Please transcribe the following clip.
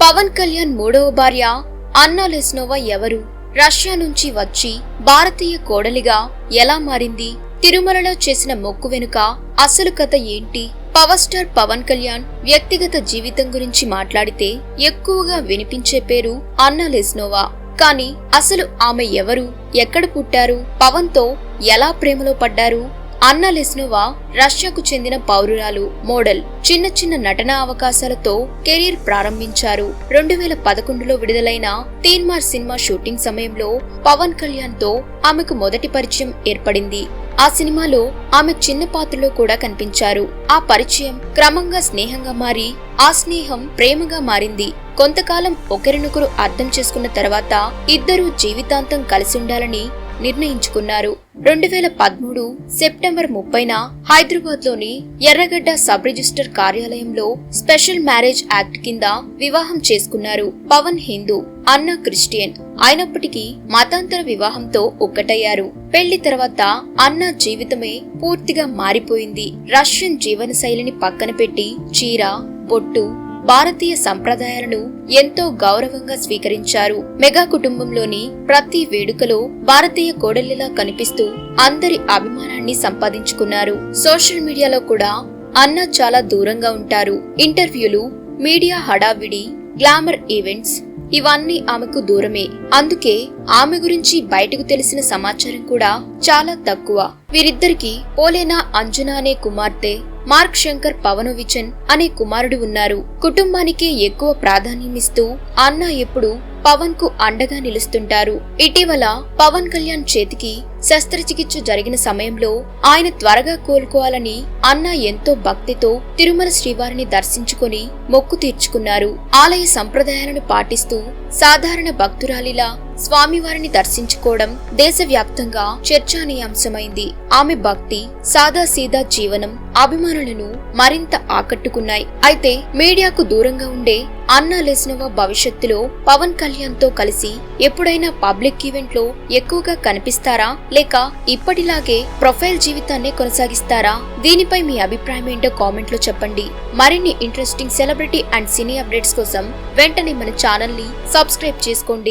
పవన్ కళ్యాణ్ మూడవ భార్య అన్నా లెస్నోవా ఎవరు? రష్యా నుంచి వచ్చి భారతీయ కోడలిగా ఎలా మారింది? తిరుమలలో చేసిన మొక్కు వెనుక అసలు కథ ఏంటి? పవర్ స్టార్ పవన్ కళ్యాణ్ వ్యక్తిగత జీవితం గురించి మాట్లాడితే ఎక్కువగా వినిపించే పేరు అన్నా లెస్నోవా. కానీ అసలు ఆమె ఎవరు? ఎక్కడ పుట్టారు? పవన్ తో ఎలా ప్రేమలో పడ్డారు? అన్నా లెస్నోవా రష్యాకు చెందిన పౌరురాలు, మోడల్. చిన్న చిన్న నటనా అవకాశాలతో కెరీర్ ప్రారంభించారు. 2011లో విడుదలైన తీన్మార్ సినిమా షూటింగ్ సమయంలో పవన్ కళ్యాణ్ తో ఆమెకు మొదటి పరిచయం ఏర్పడింది. ఆ సినిమాలో ఆమె చిన్న పాత్రలో కూడా కనిపించారు. ఆ పరిచయం క్రమంగా స్నేహంగా మారి ఆ స్నేహం ప్రేమగా మారింది. కొంతకాలం ఒకరినొకరు అర్థం చేసుకున్న తర్వాత ఇద్దరూ జీవితాంతం కలిసి ఉండాలని నిర్ణయించుకున్నారు. 2013 సెప్టెంబర్ 30న హైదరాబాద్ లోని ఎర్రగడ్డ సబ్ రిజిస్టర్ కార్యాలయంలో స్పెషల్ మ్యారేజ్ యాక్ట్ కింద వివాహం చేసుకున్నారు. పవన్ హిందూ, అన్నా క్రిస్టియన్ అయినప్పటికీ మతాంతర వివాహంతో ఒక్కటయ్యారు. పెళ్లి తర్వాత అన్నా జీవితమే పూర్తిగా మారిపోయింది. రష్యన్ జీవన శైలిని పక్కన పెట్టి చీర, బొట్టు, భారతీయ సంప్రదాయాలను ఎంతో గౌరవంగా స్వీకరించారు. మెగా కుటుంబంలోని ప్రతి వేడుకలో భారతీయ కోడలిలా కనిపిస్తూ అందరి అభిమానాన్ని సంపాదించుకున్నారు. సోషల్ మీడియాలో కూడా అన్నా చాలా దూరంగా ఉంటారు. ఇంటర్వ్యూలు, మీడియా హడావిడి, గ్లామర్ ఈవెంట్స్ ఇవన్నీ ఆమెకు దూరమే. అందుకే ఆమె గురించి బయటకు తెలిసిన సమాచారం కూడా చాలా తక్కువ. వీరిద్దరికి పోలేనా అంజనా అనే కుమార్తె, మార్క్ శంకర్ పవనోవిచన్ అనే కుమారుడు ఉన్నారు. కుటుంబానికే ఎక్కువ ప్రాధాన్యమిస్తూ అన్నా ఎప్పుడు పవన్ కు అండగా నిలుస్తుంటారు. ఇటీవల పవన్ కళ్యాణ్ చేతికి శస్త్రచికిత్స జరిగిన సమయంలో ఆయన త్వరగా కోలుకోవాలని అన్నా ఎంతో భక్తితో తిరుమల శ్రీవారిని దర్శించుకొని మొక్కు తీర్చుకున్నారు. ఆలయ సంప్రదాయాలను పాటిస్తూ సాధారణ భక్తురాలిలా స్వామివారిని దర్శించుకోవడం దేశవ్యాప్తంగా చర్చానీయాంశమైంది. ఆమె భక్తి, సాదాసీదా జీవనం అభిమానులను మరింత ఆకట్టుకున్నాయి. అయితే మీడియాకు దూరంగా ఉండే అన్నా లెస్నోవా భవిష్యత్తులో పవన్ కళ్యాణ్ తో కలిసి ఎప్పుడైనా పబ్లిక్ ఈవెంట్ లో ఎక్కువగా కనిపిస్తారా, లేక ఇప్పటిలాగే ప్రొఫైల్ జీవితాన్ని కొనసాగిస్తారా? దీనిపై మీ అభిప్రాయం ఏంటో కామెంట్ లో చెప్పండి. మరిన్ని interesting celebrity and cine updates కోసం వెంటనే మన ఛానల్ ని సబ్స్క్రైబ్ చేసుకోండి.